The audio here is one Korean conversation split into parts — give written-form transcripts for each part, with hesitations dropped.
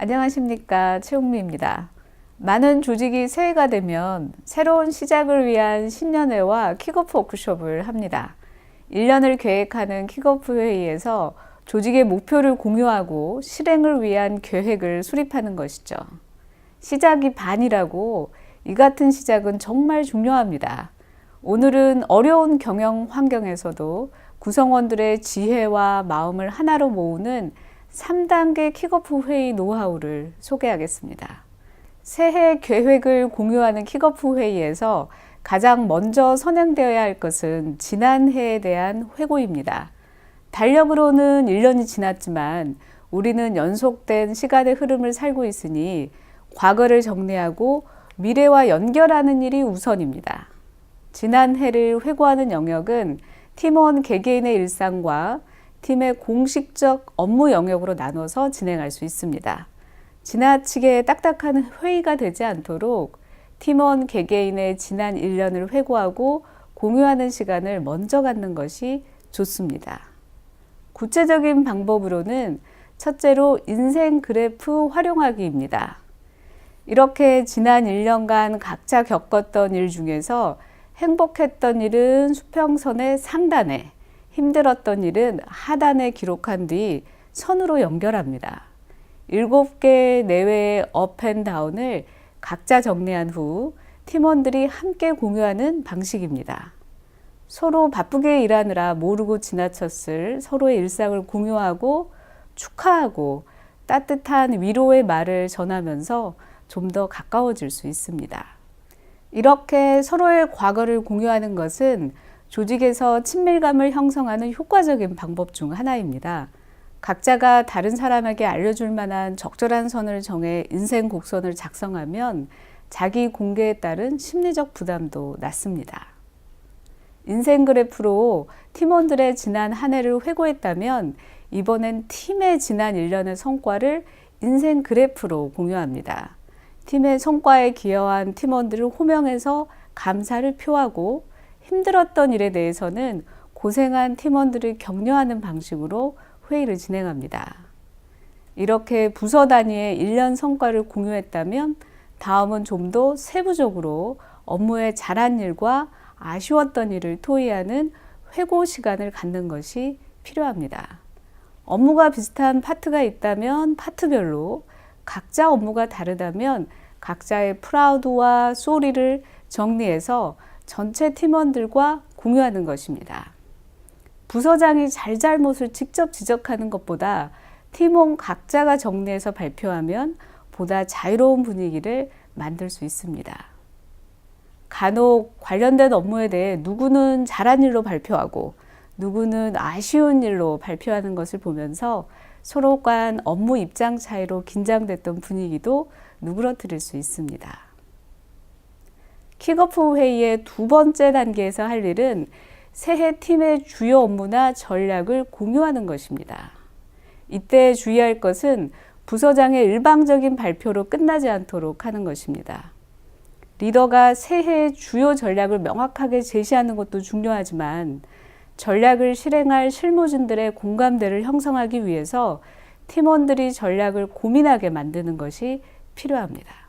안녕하십니까, 최홍미입니다. 많은 조직이 새해가 되면 새로운 시작을 위한 신년회와 킥오프 워크숍을 합니다. 1년을 계획하는 킥오프 회의에서 조직의 목표를 공유하고 실행을 위한 계획을 수립하는 것이죠. 시작이 반이라고 이 같은 시작은 정말 중요합니다. 오늘은 어려운 경영 환경에서도 구성원들의 지혜와 마음을 하나로 모으는 3단계 킥오프 회의 노하우를 소개하겠습니다. 새해 계획을 공유하는 킥오프 회의에서 가장 먼저 선행되어야 할 것은 지난 해에 대한 회고입니다. 달력으로는 1년이 지났지만 우리는 연속된 시간의 흐름을 살고 있으니 과거를 정리하고 미래와 연결하는 일이 우선입니다. 지난 해를 회고하는 영역은 팀원 개개인의 일상과 팀의 공식적 업무 영역으로 나눠서 진행할 수 있습니다. 지나치게 딱딱한 회의가 되지 않도록 팀원 개개인의 지난 1년을 회고하고 공유하는 시간을 먼저 갖는 것이 좋습니다. 구체적인 방법으로는 첫째로 인생 그래프 활용하기입니다. 이렇게 지난 1년간 각자 겪었던 일 중에서 행복했던 일은 수평선의 상단에, 힘들었던 일은 하단에 기록한 뒤 선으로 연결합니다. 7개 내외의 업앤다운을 각자 정리한 후 팀원들이 함께 공유하는 방식입니다. 서로 바쁘게 일하느라 모르고 지나쳤을 서로의 일상을 공유하고 축하하고 따뜻한 위로의 말을 전하면서 좀 더 가까워질 수 있습니다. 이렇게 서로의 과거를 공유하는 것은 조직에서 친밀감을 형성하는 효과적인 방법 중 하나입니다. 각자가 다른 사람에게 알려줄 만한 적절한 선을 정해 인생 곡선을 작성하면 자기 공개에 따른 심리적 부담도 낮습니다. 인생 그래프로 팀원들의 지난 한 해를 회고했다면 이번엔 팀의 지난 1년의 성과를 인생 그래프로 공유합니다. 팀의 성과에 기여한 팀원들을 호명해서 감사를 표하고 힘들었던 일에 대해서는 고생한 팀원들을 격려하는 방식으로 회의를 진행합니다. 이렇게 부서 단위의 1년 성과를 공유했다면 다음은 좀 더 세부적으로 업무에 잘한 일과 아쉬웠던 일을 토의하는 회고 시간을 갖는 것이 필요합니다. 업무가 비슷한 파트가 있다면 파트별로, 각자 업무가 다르다면 각자의 프라우드와 소리를 정리해서 전체 팀원들과 공유하는 것입니다. 부서장이 잘잘못을 직접 지적하는 것보다 팀원 각자가 정리해서 발표하면 보다 자유로운 분위기를 만들 수 있습니다. 간혹 관련된 업무에 대해 누구는 잘한 일로 발표하고 누구는 아쉬운 일로 발표하는 것을 보면서 서로 간 업무 입장 차이로 긴장됐던 분위기도 누그러뜨릴 수 있습니다. 킥오프 회의의 두 번째 단계에서 할 일은 새해 팀의 주요 업무나 전략을 공유하는 것입니다. 이때 주의할 것은 부서장의 일방적인 발표로 끝나지 않도록 하는 것입니다. 리더가 새해의 주요 전략을 명확하게 제시하는 것도 중요하지만 전략을 실행할 실무진들의 공감대를 형성하기 위해서 팀원들이 전략을 고민하게 만드는 것이 필요합니다.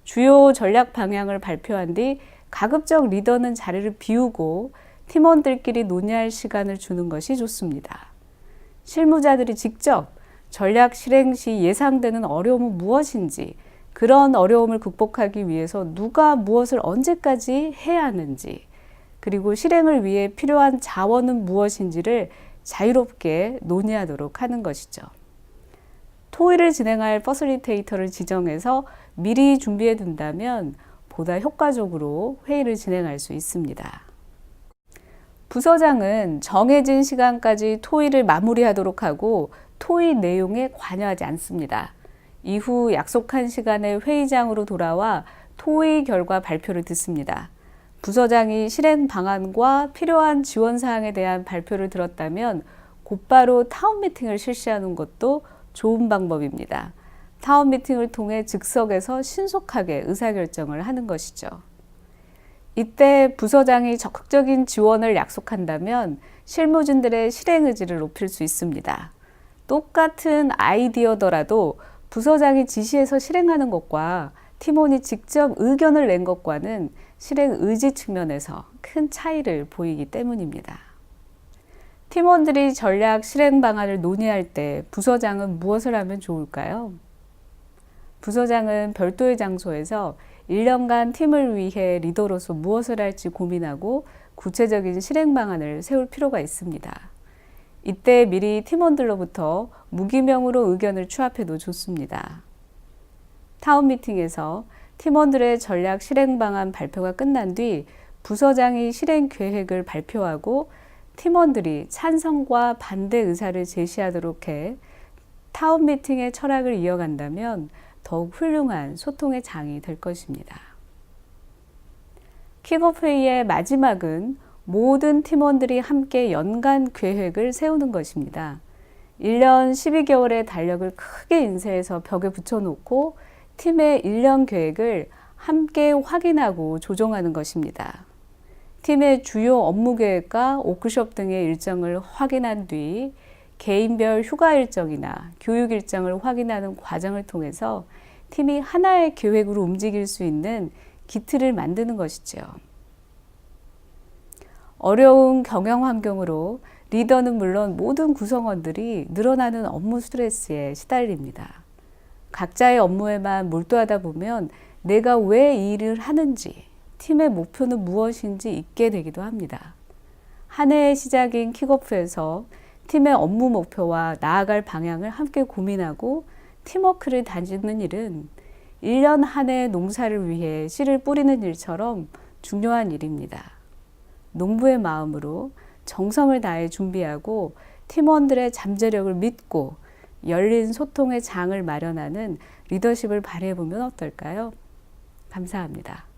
주요 전략 방향을 발표한 뒤 가급적 리더는 자리를 비우고 팀원들끼리 논의할 시간을 주는 것이 좋습니다. 실무자들이 직접 전략 실행 시 예상되는 어려움은 무엇인지, 그런 어려움을 극복하기 위해서 누가 무엇을 언제까지 해야 하는지, 그리고 실행을 위해 필요한 자원은 무엇인지를 자유롭게 논의하도록 하는 것이죠. 토의를 진행할 퍼실리테이터를 지정해서 미리 준비해 둔다면 보다 효과적으로 회의를 진행할 수 있습니다. 부서장은 정해진 시간까지 토의를 마무리하도록 하고 토의 내용에 관여하지 않습니다. 이후 약속한 시간에 회의장으로 돌아와 토의 결과 발표를 듣습니다. 부서장이 실행 방안과 필요한 지원 사항에 대한 발표를 들었다면 곧바로 타운 미팅을 실시하는 것도 좋은 방법입니다. 타운 미팅을 통해 즉석에서 신속하게 의사결정을 하는 것이죠. 이때 부서장이 적극적인 지원을 약속한다면 실무진들의 실행 의지를 높일 수 있습니다. 똑같은 아이디어더라도 부서장이 지시해서 실행하는 것과 팀원이 직접 의견을 낸 것과는 실행 의지 측면에서 큰 차이를 보이기 때문입니다. 팀원들이 전략 실행 방안을 논의할 때 부서장은 무엇을 하면 좋을까요? 부서장은 별도의 장소에서 1년간 팀을 위해 리더로서 무엇을 할지 고민하고 구체적인 실행 방안을 세울 필요가 있습니다. 이때 미리 팀원들로부터 무기명으로 의견을 취합해도 좋습니다. 타운 미팅에서 팀원들의 전략 실행 방안 발표가 끝난 뒤 부서장이 실행 계획을 발표하고 팀원들이 찬성과 반대 의사를 제시하도록 해 타운 미팅의 철학을 이어간다면 더욱 훌륭한 소통의 장이 될 것입니다. 킥오프 회의의 마지막은 모든 팀원들이 함께 연간 계획을 세우는 것입니다. 1년 12개월의 달력을 크게 인쇄해서 벽에 붙여놓고 팀의 1년 계획을 함께 확인하고 조정하는 것입니다. 팀의 주요 업무 계획과 워크숍 등의 일정을 확인한 뒤 개인별 휴가 일정이나 교육 일정을 확인하는 과정을 통해서 팀이 하나의 계획으로 움직일 수 있는 기틀을 만드는 것이죠. 어려운 경영 환경으로 리더는 물론 모든 구성원들이 늘어나는 업무 스트레스에 시달립니다. 각자의 업무에만 몰두하다 보면 내가 왜 이 일을 하는지, 팀의 목표는 무엇인지 잊게 되기도 합니다. 한 해의 시작인 킥오프에서 팀의 업무 목표와 나아갈 방향을 함께 고민하고 팀워크를 다지는 일은 1년 한 해의 농사를 위해 씨를 뿌리는 일처럼 중요한 일입니다. 농부의 마음으로 정성을 다해 준비하고 팀원들의 잠재력을 믿고 열린 소통의 장을 마련하는 리더십을 발휘해보면 어떨까요? 감사합니다.